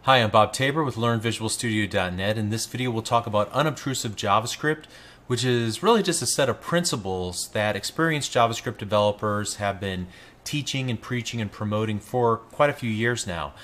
Hi, I'm Bob Tabor with LearnVisualStudio.net. In this video we'll talk about unobtrusive JavaScript, which is really just a set of principles that experienced JavaScript developers have been teaching and preaching and promoting for quite a few years now.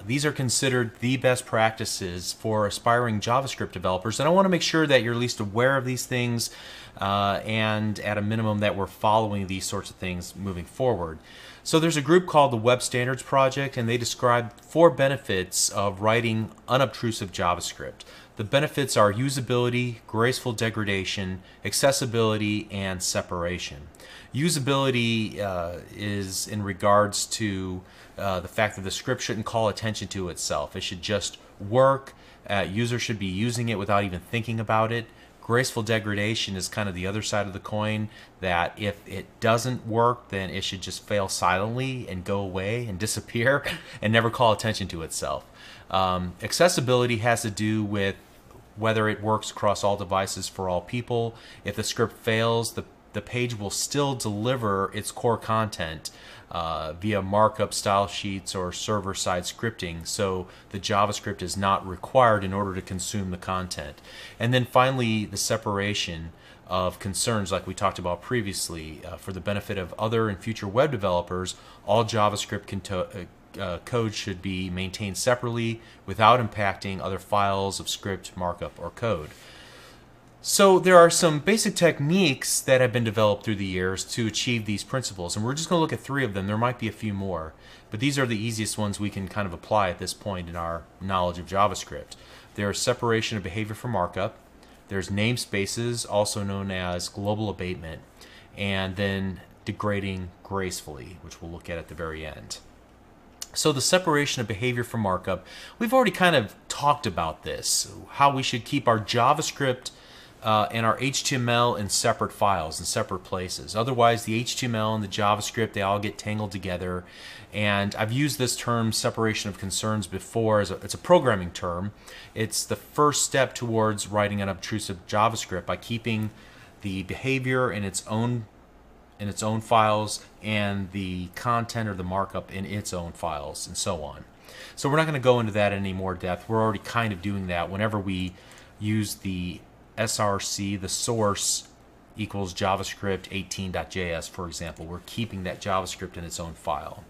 These are considered the best practices for aspiring JavaScript developers, and I want to make sure that you're at least aware of these things and at a minimum that we're following these sorts of things moving forward. So there's a group called the Web Standards Project, and they describe 4 benefits of writing unobtrusive JavaScript. The benefits are usability, graceful degradation, accessibility, and separation. Usability is in regards to the fact that the script shouldn't call attention to itself. It should just work. Users should be using it without even thinking about it. Graceful degradation is kind of the other side of the coin, that if it doesn't work, then it should just fail silently and go away and disappear and never call attention to itself. Accessibility has to do with whether it works across all devices for all people. If the script fails, the page will still deliver its core content via markup style sheets or server-side scripting, so the JavaScript is not required in order to consume the content. And then finally, the separation of concerns like we talked about previously. For the benefit of other and future web developers, all JavaScript code should be maintained separately without impacting other files of script, markup, or code. So there are some basic techniques that have been developed through the years to achieve these principles, and we're just going to look at 3 of them. There might be a few more, but these are the easiest ones we can kind of apply at this point in our knowledge of JavaScript. There's separation of behavior from markup, there's namespaces, also known as global abatement, and then degrading gracefully, which we'll look at the very end. So the separation of behavior from markup, we've already kind of talked about this, how we should keep our JavaScript and our HTML in separate files, in separate places. Otherwise, the HTML and the JavaScript, they all get tangled together. And I've used this term, separation of concerns, before. It's a programming term. It's the first step towards writing unobtrusive JavaScript by keeping the behavior in its own files and the content or the markup in its own files, and so on. So we're not going to go into that in any more depth. We're already kind of doing that whenever we use the src, the source equals JavaScript 18.js, for example. We're keeping that JavaScript in its own file.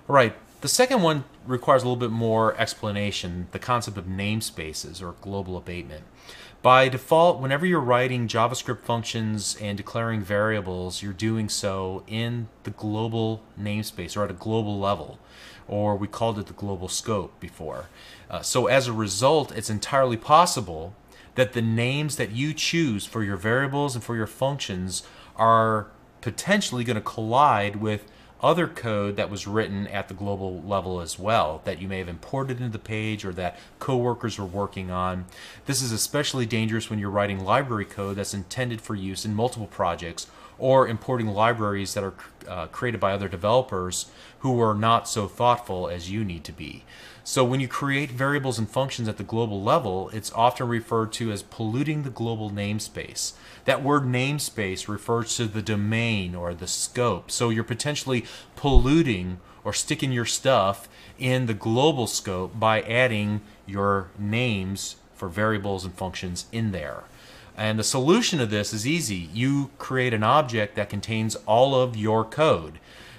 All right, the second one requires a little bit more explanation, the concept of namespaces or global abatement. By default, whenever you're writing JavaScript functions and declaring variables, you're doing so in the global namespace or at a global level, or we called it the global scope before. So as a result, it's entirely possible that the names that you choose for your variables and for your functions are potentially going to collide with other code that was written at the global level as well, that you may have imported into the page or that coworkers were working on. This is especially dangerous when you're writing library code that's intended for use in multiple projects, or importing libraries that are created by other developers who are not so thoughtful as you need to be. So when you create variables and functions at the global level, it's often referred to as polluting the global namespace. That word namespace refers to the domain or the scope. So you're potentially polluting or sticking your stuff in the global scope by adding your names for variables and functions in there. And the solution to this is easy. You create an object that contains all of your code.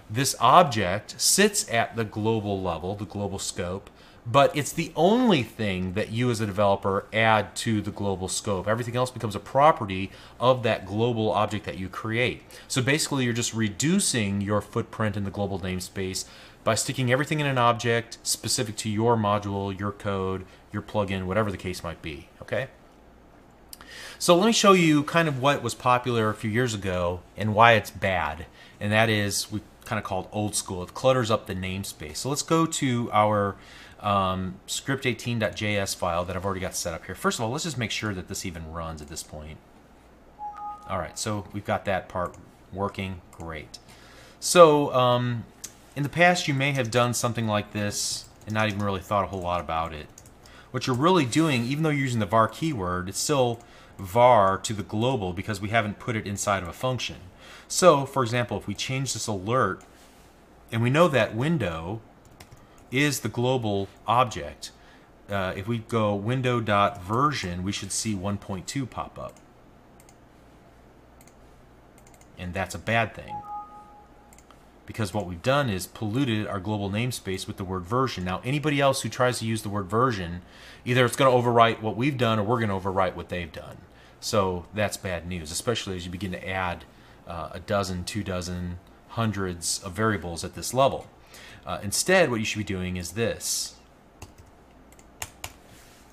This object sits at the global level, the global scope, but it's the only thing that you as a developer add to the global scope. Everything else becomes a property of that global object that you create. So basically you're just reducing your footprint in the global namespace by sticking everything in an object specific to your module, your code, your plugin, whatever the case might be. Okay? So let me show you kind of what was popular a few years ago and why it's bad. And that is, we kind of called old school. It clutters up the namespace. So let's go to our script18.js file that I've already got set up here. First of all, let's just make sure that this even runs at this point. All right, so we've got that part working. Great. So in the past, you may have done something like this and not even really thought a whole lot about it. What you're really doing, even though you're using the var keyword, it's still var to the global because we haven't put it inside of a function. So, for example, if we change this alert, and we know that window is the global object, if we go window.version, we should see 1.2 pop up. And that's a bad thing, because what we've done is polluted our global namespace with the word version. Now, anybody else who tries to use the word version, either it's going to overwrite what we've done or we're going to overwrite what they've done. So that's bad news, especially as you begin to add a dozen, 2 dozen, hundreds of variables at this level. Instead, what you should be doing is this.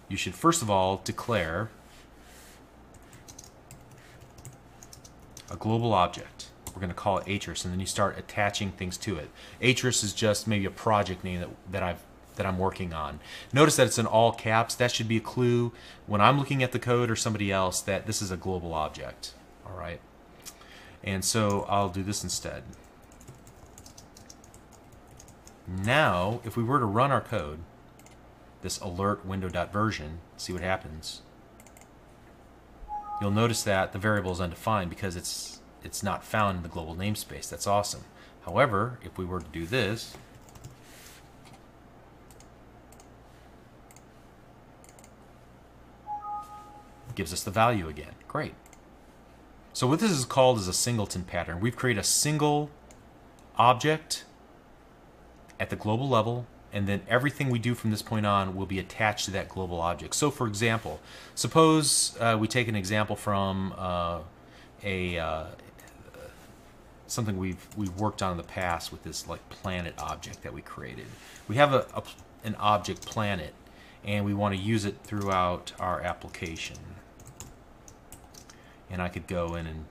You should first of all declare a global object. We're going to call it Atris, and then you start attaching things to it. Atris is just maybe a project name that I'm working on. Notice that it's in all caps. That should be a clue when I'm looking at the code or somebody else that this is a global object. All right. And so I'll do this instead. Now, if we were to run our code, this alert window.version, see what happens. You'll notice that the variable is undefined because it's not found in the global namespace. That's awesome. However, if we were to do this, it gives us the value again. Great. So what this is called is a singleton pattern. We've created a single object at the global level, and then everything we do from this point on will be attached to that global object. So for example, suppose we take an example from something we've worked on in the past with this like planet object that we created. We have an object planet, and we want to use it throughout our application. And I could go in and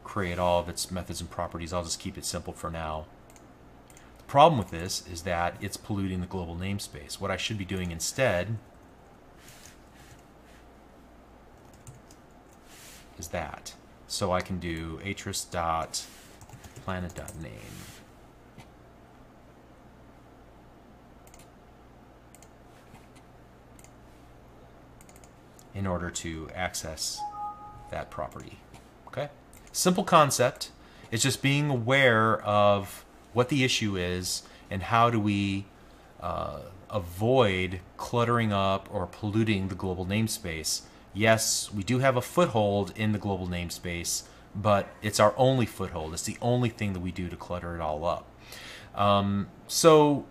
create all of its methods and properties. I'll just keep it simple for now. The problem with this is that it's polluting the global namespace. What I should be doing instead is that. So I can do atris.planet.name. in order to access that property. Okay? Simple concept. It's just being aware of what the issue is and how do we avoid cluttering up or polluting the global namespace. Yes, we do have a foothold in the global namespace, but it's our only foothold. It's the only thing that we do to clutter it all up. So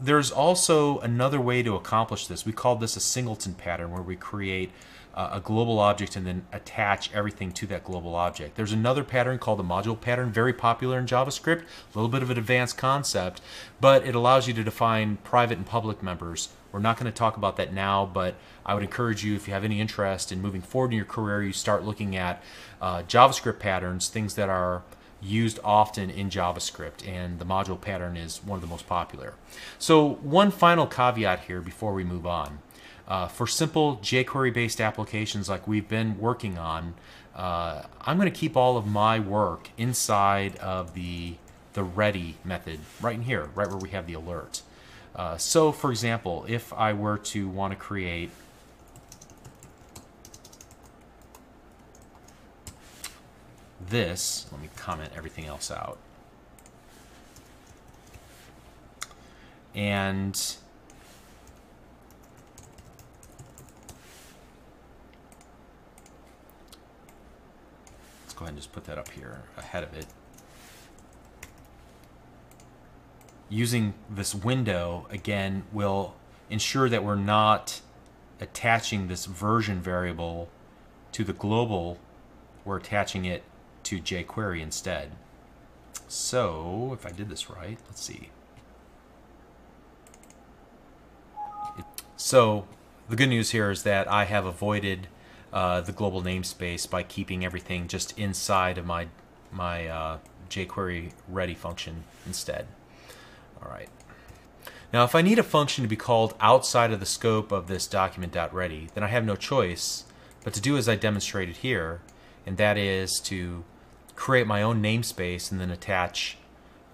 there's also another way to accomplish this. We call this a singleton pattern, where we create a global object and then attach everything to that global object. There's another pattern called the module pattern, very popular in JavaScript, a little bit of an advanced concept, but it allows you to define private and public members. We're not going to talk about that now, but I would encourage you, if you have any interest in moving forward in your career, you start looking at JavaScript patterns, things that are used often in JavaScript, and the module pattern is one of the most popular. So one final caveat here before we move on. For simple jQuery-based applications like we've been working on, I'm going to keep all of my work inside of the ready method right in here, right where we have the alert. So for example, if I were to want to create this, let me comment everything else out. And let's go ahead and just put that up here ahead of it. Using this window, again, will ensure that we're not attaching this version variable to the global. We're attaching it to jQuery instead. So if I did this right, let's see. So the good news here is that I have avoided the global namespace by keeping everything just inside of my jQuery ready function instead. All right. Now, if I need a function to be called outside of the scope of this document.ready, then I have no choice but to do as I demonstrated here, and that is to create my own namespace and then attach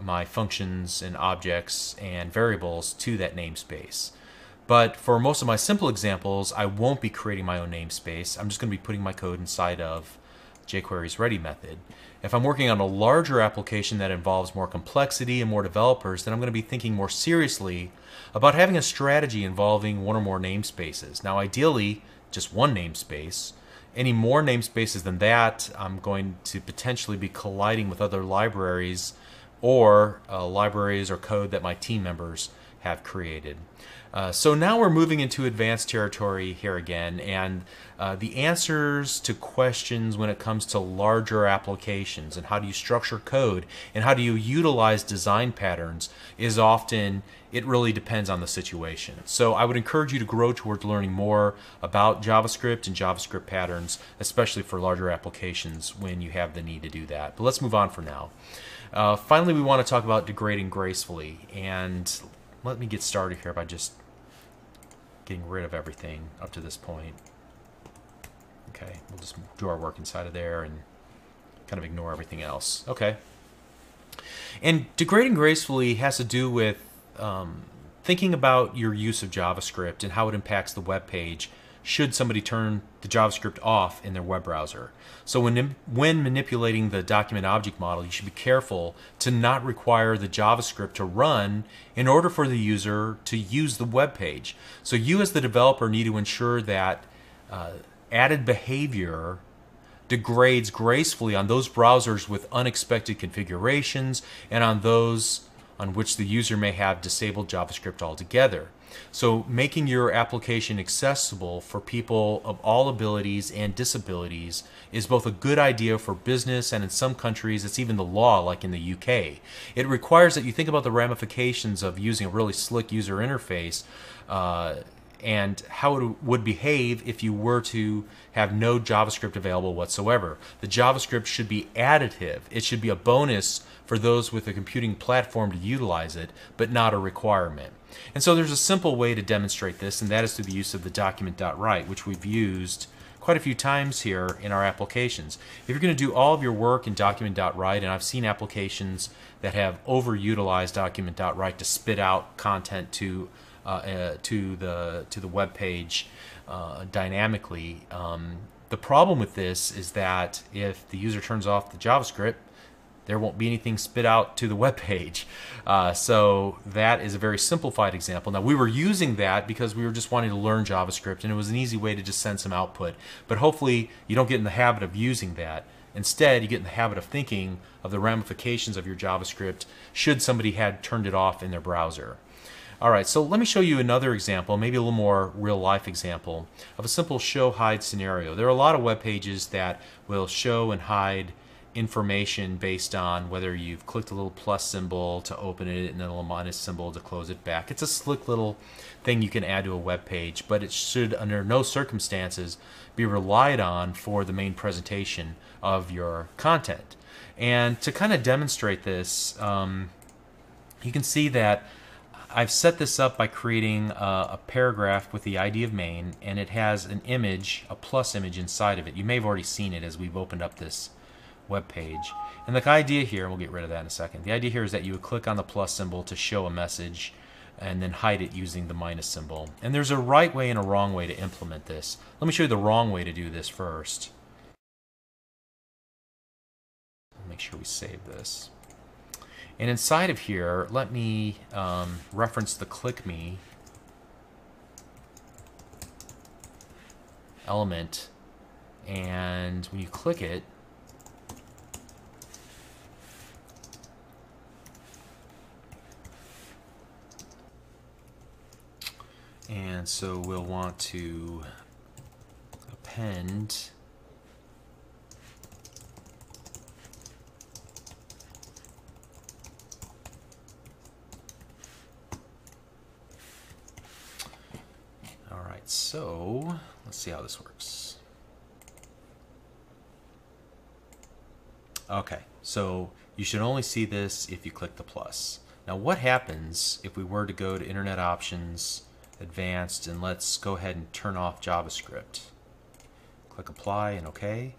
my functions and objects and variables to that namespace. But for most of my simple examples, I won't be creating my own namespace. I'm just going to be putting my code inside of jQuery's ready method. If I'm working on a larger application that involves more complexity and more developers, then I'm going to be thinking more seriously about having a strategy involving one or more namespaces. Now, ideally, just one namespace. Any more namespaces than that, I'm going to potentially be colliding with other libraries or libraries or code that my team members have created. So now we're moving into advanced territory here again, and the answers to questions when it comes to larger applications and how do you structure code and how do you utilize design patterns is often, it really depends on the situation. So I would encourage you to grow towards learning more about JavaScript and JavaScript patterns, especially for larger applications when you have the need to do that. But let's move on for now. Finally, we want to talk about degrading gracefully, and let me get started here by just getting rid of everything up to this point. Okay, we'll just do our work inside of there and kind of ignore everything else. Okay. And degrading gracefully has to do with thinking about your use of JavaScript and how it impacts the web page should somebody turn the JavaScript off in their web browser. So when manipulating the document object model, you should be careful to not require the JavaScript to run in order for the user to use the web page. So you as the developer need to ensure that added behavior degrades gracefully on those browsers with unexpected configurations and on those on which the user may have disabled JavaScript altogether. So making your application accessible for people of all abilities and disabilities is both a good idea for business, and in some countries it's even the law, like in the UK. It requires that you think about the ramifications of using a really slick user interface and how it would behave if you were to have no JavaScript available whatsoever. The JavaScript should be additive. It should be a bonus for those with a computing platform to utilize it, but not a requirement. And so there's a simple way to demonstrate this, and that is through the use of the document.write, which we've used quite a few times here in our applications. If you're going to do all of your work in document.write, and I've seen applications that have overutilized document.write to spit out content to the web page dynamically. The problem with this is that if the user turns off the JavaScript, there won't be anything spit out to the web page. So that is a very simplified example. Now, we were using that because we were just wanting to learn JavaScript, and it was an easy way to just send some output. But hopefully you don't get in the habit of using that. Instead, you get in the habit of thinking of the ramifications of your JavaScript should somebody had turned it off in their browser. All right, so let me show you another example, maybe a little more real-life example of a simple show-hide scenario. There are a lot of web pages that will show and hide information based on whether you've clicked a little plus symbol to open it and then a little minus symbol to close it back. It's a slick little thing you can add to a web page, but it should under no circumstances be relied on for the main presentation of your content. And to kind of demonstrate this, you can see that I've set this up by creating a paragraph with the ID of main, and it has an image, a plus image inside of it. You may have already seen it as we've opened up this web page. And the idea here, and we'll get rid of that in a second, the idea here is that you would click on the plus symbol to show a message and then hide it using the minus symbol. And there's a right way and a wrong way to implement this. Let me show you the wrong way to do this first. Make sure we save this. And inside of here, let me reference the click me element, and when you click it, and so we'll want to append So let's see how this works. Okay, so you should only see this if you click the plus. Now what happens if we were to go to Internet Options, Advanced, and let's go ahead and turn off JavaScript. Click Apply and OK.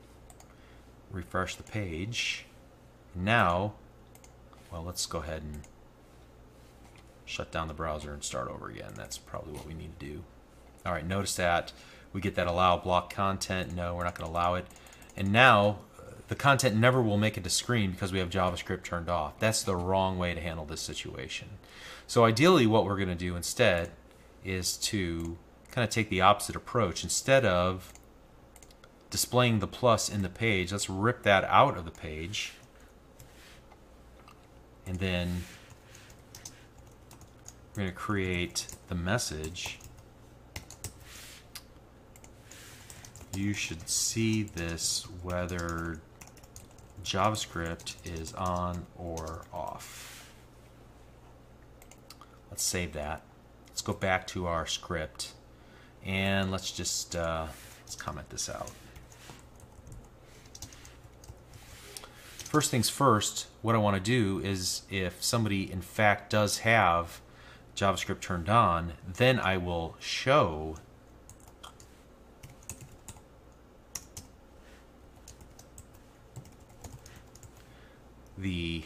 Refresh the page. Now, well, let's go ahead and shut down the browser and start over again. That's probably what we need to do. Alright, notice that we get that allow block content. No, we're not going to allow it. And now the content never will make it to screen because we have JavaScript turned off. That's the wrong way to handle this situation. So ideally what we're going to do instead is to kind of take the opposite approach. Instead of displaying the plus in the page, let's rip that out of the page, and then we're going to create the message. You should see this whether JavaScript is on or off. Let's save that. Let's go back to our script and let's just let's comment this out. First things first, what I want to do is if somebody in fact does have JavaScript turned on, then I will show the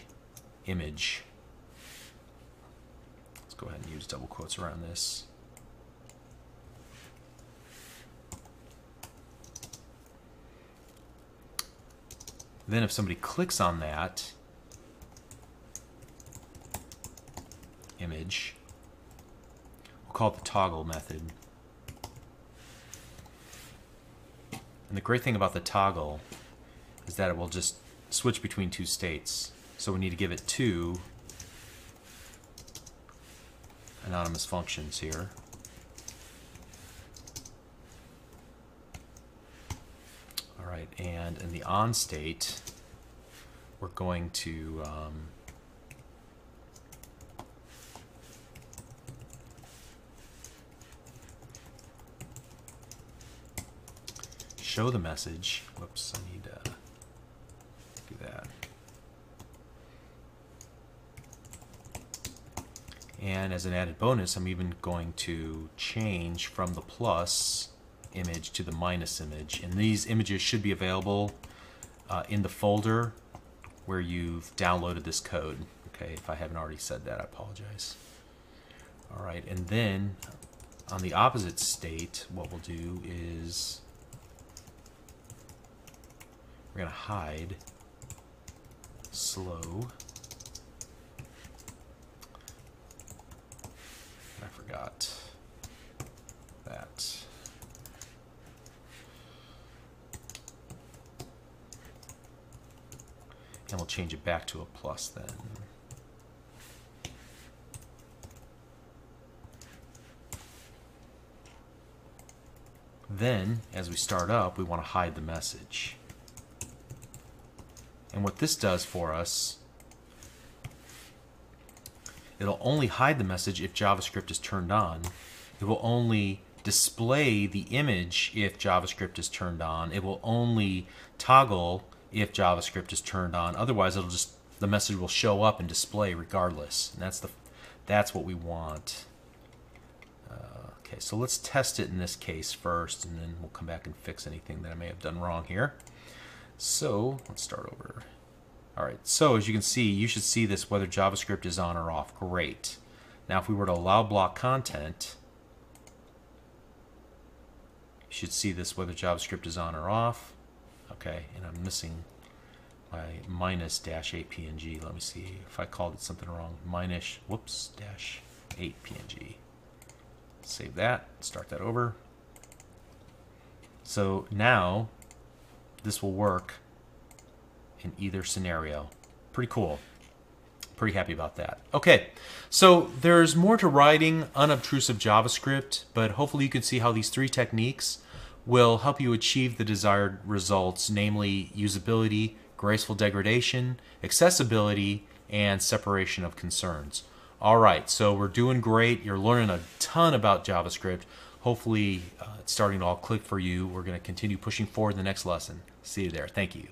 image. Let's go ahead and use double quotes around this. Then if somebody clicks on that image, we'll call it the toggle method. And the great thing about the toggle is that it will just switch between two states. So we need to give it two anonymous functions here. All right, and in the on state, we're going to show the message. Whoops, I need to do that. And as an added bonus, I'm even going to change from the plus image to the minus image. And these images should be available in the folder where you've downloaded this code. Okay, if I haven't already said that, I apologize. All right, and then on the opposite state, what we'll do is we're going to hide slow. I forgot that. And we'll change it back to a plus then. Then, as we start up, we want to hide the message. And what this does for us, it'll only hide the message if JavaScript is turned on. It will only display the image if JavaScript is turned on. It will only toggle if JavaScript is turned on. Otherwise, it'll just, the message will show up and display regardless. And that's what we want. Okay, so let's test it in this case first, and then we'll come back and fix anything that I may have done wrong here. So let's start over. All right, so as you can see, you should see this whether JavaScript is on or off. Great. Now if we were to allow block content, you should see this whether JavaScript is on or off. Okay, and I'm missing my minus dash 8 PNG. Let me see if I called it something wrong. Minus, whoops, dash 8 PNG. Save that, start that over. So now this will work in either scenario. Pretty cool. Pretty happy about that. Okay, so there's more to writing unobtrusive JavaScript, but hopefully you can see how these three techniques will help you achieve the desired results, namely usability, graceful degradation, accessibility, and separation of concerns. All right, so we're doing great. You're learning a ton about JavaScript. Hopefully it's starting to all click for you. We're going to continue pushing forward in the next lesson. See you there. Thank you.